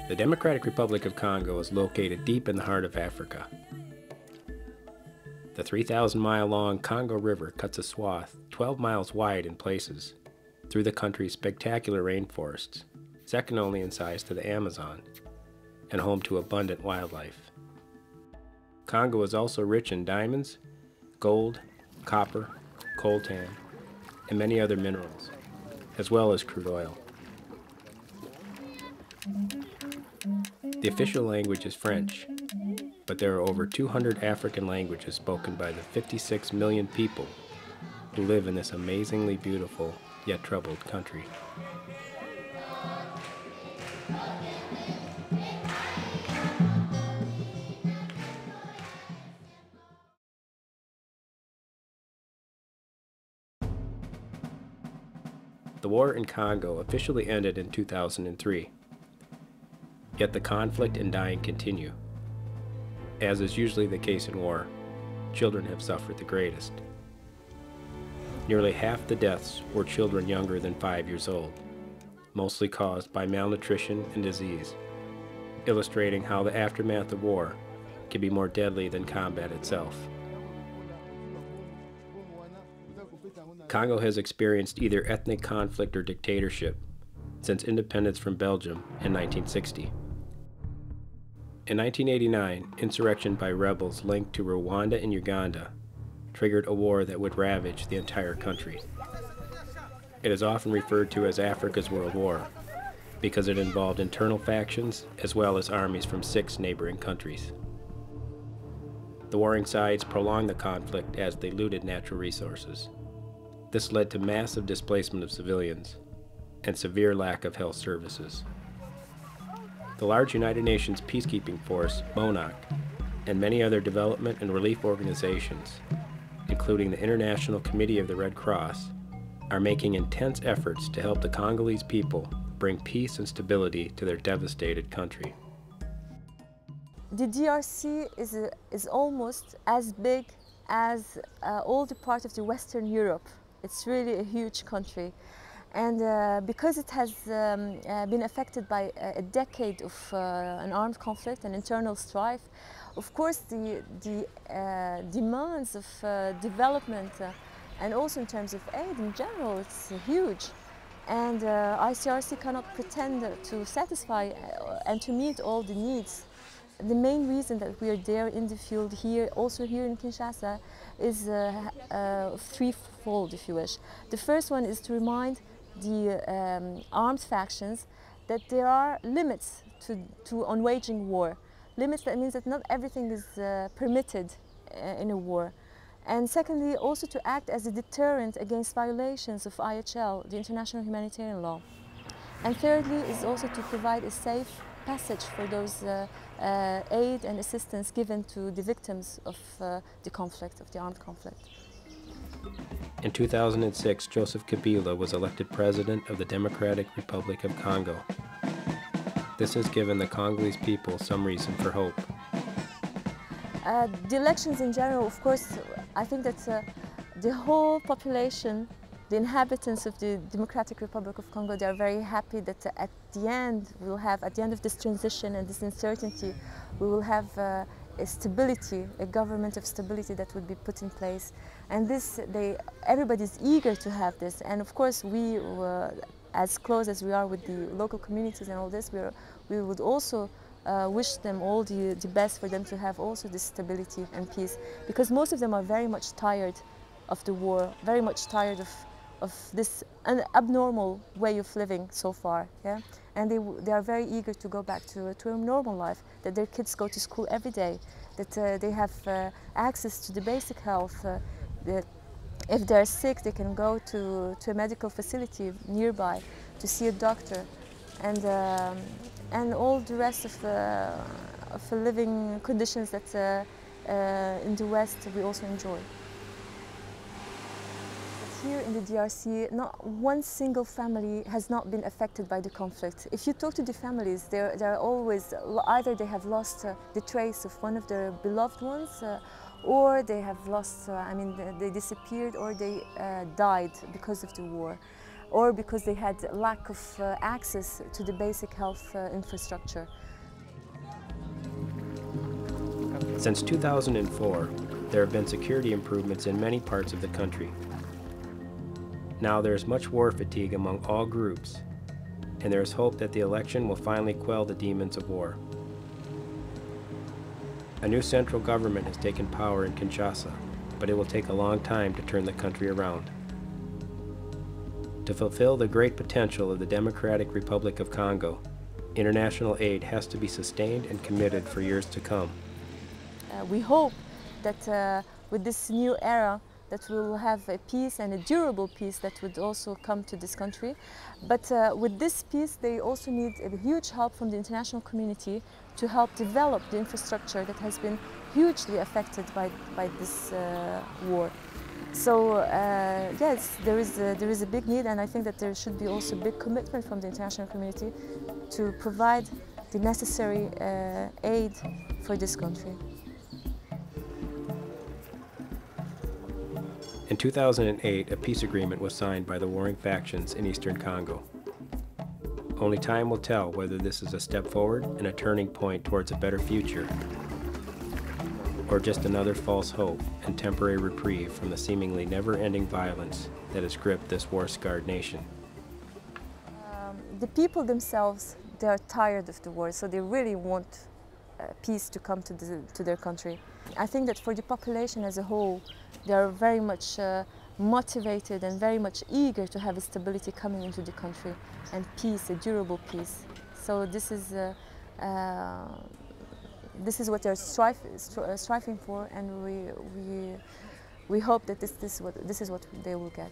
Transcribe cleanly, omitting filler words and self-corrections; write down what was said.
The Democratic Republic of Congo is located deep in the heart of Africa. The 3,000-mile-long Congo River cuts a swath 12 miles wide in places through the country's spectacular rainforests, second only in size to the Amazon, and home to abundant wildlife. Congo is also rich in diamonds, gold, copper, coltan, and many other minerals, as well as crude oil. The official language is French, but there are over 200 African languages spoken by the 56 million people who live in this amazingly beautiful yet troubled country. The war in Congo officially ended in 2003. Yet the conflict and dying continue. As is usually the case in war, children have suffered the greatest. Nearly half the deaths were children younger than 5 years old, mostly caused by malnutrition and disease, illustrating how the aftermath of war can be more deadly than combat itself. Congo has experienced either ethnic conflict or dictatorship since independence from Belgium in 1960. In 1989, insurrection by rebels linked to Rwanda and Uganda triggered a war that would ravage the entire country. It is often referred to as Africa's World War because it involved internal factions as well as armies from 6 neighboring countries. The warring sides prolonged the conflict as they looted natural resources. This led to massive displacement of civilians and severe lack of health services. The large United Nations peacekeeping force, MONUC, and many other development and relief organizations, including the International Committee of the Red Cross, are making intense efforts to help the Congolese people bring peace and stability to their devastated country. The DRC is almost as big as all the part of the Western Europe. It's really a huge country. And because it has been affected by a decade of an armed conflict and internal strife, of course the demands of development and also in terms of aid in general, it's huge. And ICRC cannot pretend to satisfy and to meet all the needs. The main reason that we are there in the field here, also here in Kinshasa, is threefold, if you wish. The first one is to remind the armed factions that there are limits on waging war. Limits, that means that not everything is permitted in a war. And secondly, also to act as a deterrent against violations of IHL, the International Humanitarian Law. And thirdly is also to provide a safe passage for those aid and assistance given to the victims of the conflict, of the armed conflict. In 2006, Joseph Kabila was elected president of the Democratic Republic of Congo. This has given the Congolese people some reason for hope. The elections in general, of course, I think that the whole population, the inhabitants of the Democratic Republic of Congo, they are very happy that at the end, at the end of this transition and this uncertainty, we will have a stability, a government of stability that would be put in place. And this, everybody's eager to have this. And of course, we, as close as we are with the local communities and all this, we would also wish them all the best for them to have also this stability and peace. Because most of them are very much tired of the war, very much tired of this abnormal way of living so far, yeah? And they are very eager to go back to a normal life, that their kids go to school every day, that they have access to the basic health, that if they're sick they can go to a medical facility nearby to see a doctor, and all the rest of the living conditions that in the West we also enjoy. Here in the DRC, not one single family has not been affected by the conflict. If you talk to the families, they're always, either they have lost the trace of one of their beloved ones, or they have lost, they disappeared, or they died because of the war. or because they had lack of access to the basic health infrastructure. Since 2004, there have been security improvements in many parts of the country. Now there is much war fatigue among all groups, and there is hope that the election will finally quell the demons of war. A new central government has taken power in Kinshasa, but it will take a long time to turn the country around. To fulfill the great potential of the Democratic Republic of Congo, international aid has to be sustained and committed for years to come. We hope that with this new era that we will have a peace and a durable peace that would also come to this country. But with this peace, they also need a huge help from the international community to help develop the infrastructure that has been hugely affected by this war. So yes, there is a big need, and I think that there should be also big commitment from the international community to provide the necessary aid for this country. In 2008, a peace agreement was signed by the warring factions in eastern Congo. Only time will tell whether this is a step forward and a turning point towards a better future, or just another false hope and temporary reprieve from the seemingly never-ending violence that has gripped this war-scarred nation. The people themselves, they are tired of the war, so they really want peace to come to their country. I think that for the population as a whole, they are very much motivated and very much eager to have a stability coming into the country and peace, a durable peace. So this is what they're striving for, and we hope that this is what they will get.